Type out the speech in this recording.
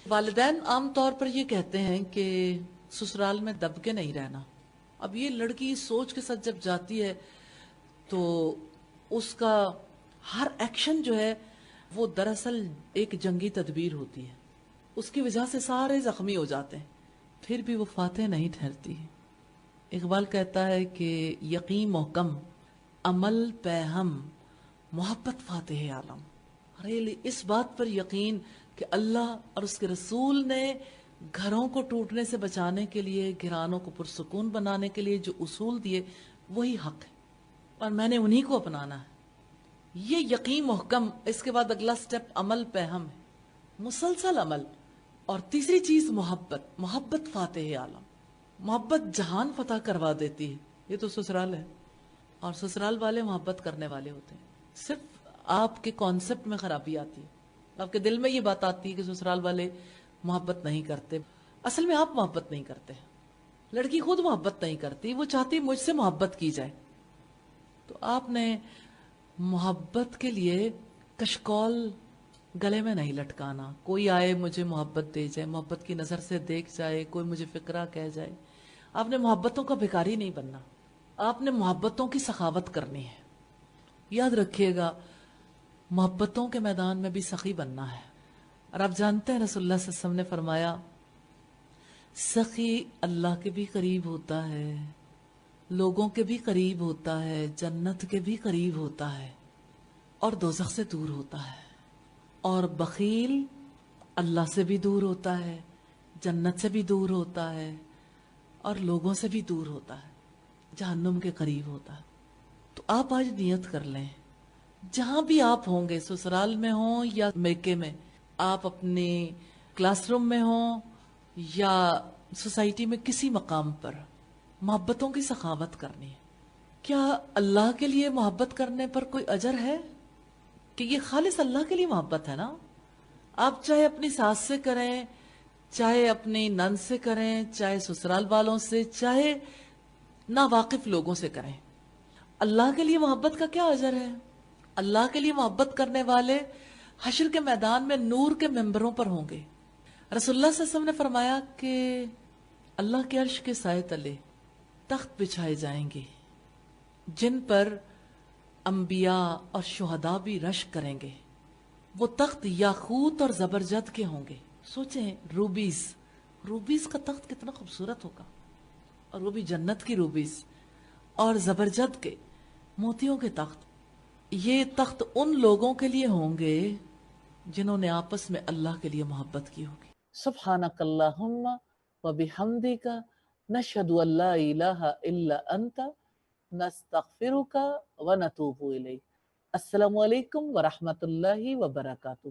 والدین عام طور پر یہ کہتے ہیں کہ سسرال میں دب کے نہیں رہنا. اب یہ لڑکی سوچ کے ساتھ جب جاتی ہے تو اس کا ہر ایکشن جو ہے وہ دراصل ایک جنگی تدبیر ہوتی ہے. اس کی وجہ سے سارے زخمی ہو جاتے ہیں، پھر بھی وہ فاتح نہیں ٹھہرتی. اقبال کہتا ہے کہ یقین محکم عمل پہ ہم محبت فاتح عالم. ریلی اس بات پر یقین کہ اللہ اور اس کے رسول نے گھروں کو ٹوٹنے سے بچانے کے لیے، گھرانوں کو پرسکون بنانے کے لیے جو اصول دیے وہی حق ہے اور میں نے انہی کو اپنانا ہے. یہ یقین محکم. اس کے بعد اگلا سٹیپ عمل پہ ہم ہے، مسلسل عمل. اور تیسری چیز محبت. محبت فاتح عالم. محبت جہان فتح کروا دیتی ہے. یہ تو سسرال ہے اور سسرال والے محبت کرنے والے ہوتے ہیں. صرف آپ کے کانسیپٹ میں خرابی آتی ہے، آپ کے دل میں یہ بات آتی ہے کہ سسرال والے محبت نہیں کرتے. اصل میں آپ محبت نہیں کرتے. لڑکی خود محبت نہیں کرتی، وہ چاہتی مجھ سے محبت کی جائے. تو آپ نے محبت کے لیے کشکول گلے میں نہیں لٹکانا. کوئی آئے مجھے محبت دے جائے، محبت کی نظر سے دیکھ جائے، کوئی مجھے فقرہ کہہ جائے. آپ نے محبتوں کا بھکاری نہیں بننا، آپ نے محبتوں کی سخاوت کرنی ہے. یاد رکھیے گا محبتوں کے میدان میں بھی سخی بننا ہے. اور آپ جانتے ہیں رسول اللہ صلی اللہ علیہ وسلم نے فرمایا سخی اللہ کے بھی قریب ہوتا ہے، لوگوں کے بھی قریب ہوتا ہے، جنت کے بھی قریب ہوتا ہے اور دوزخ سے دور ہوتا ہے. اور بخیل اللہ سے بھی دور ہوتا ہے، جنت سے بھی دور ہوتا ہے اور لوگوں سے بھی دور ہوتا ہے، جہنم کے قریب ہوتا ہے. تو آپ آج نیت کر لیں، جہاں بھی آپ ہوں گے، سسرال میں ہوں یا میکے میں، آپ اپنے کلاس روم میں ہوں یا سوسائٹی میں، کسی مقام پر محبتوں کی سخاوت کرنی ہے. کیا اللہ کے لیے محبت کرنے پر کوئی اجر ہے؟ کہ یہ خالص اللہ کے لیے محبت ہے نا. آپ چاہے اپنی ساس سے کریں، چاہے اپنی نند سے کریں، چاہے سسرال والوں سے، چاہے ناواقف لوگوں سے کریں. اللہ کے لیے محبت کا کیا اجر ہے؟ اللہ کے لیے محبت کرنے والے حشر کے میدان میں نور کے ممبروں پر ہوں گے. رسول اللہ صلی اللہ علیہ وسلم نے فرمایا کہ اللہ کے عرش کے سائے تلے تخت بچھائے جائیں گے جن پر انبیاء اور شہداء بھی رشک کریں گے. وہ تخت یاقوت اور زبرجد کے ہوں گے. سوچیں روبیز کا تخت کتنا خوبصورت ہوگا، اور وہ بھی جنت کی روبیز. اور زبرجد کے موتیوں کے تخت. یہ تخت ان لوگوں کے لیے ہوں گے جنہوں نے آپس میں اللہ کے لیے محبت کی ہوگی. سبحانک اللہم و بحمدک نشہد ان لا الہ الا انت نستغفرک و نتوب الیک. السلام علیکم ورحمۃ اللہ وبرکاتہ.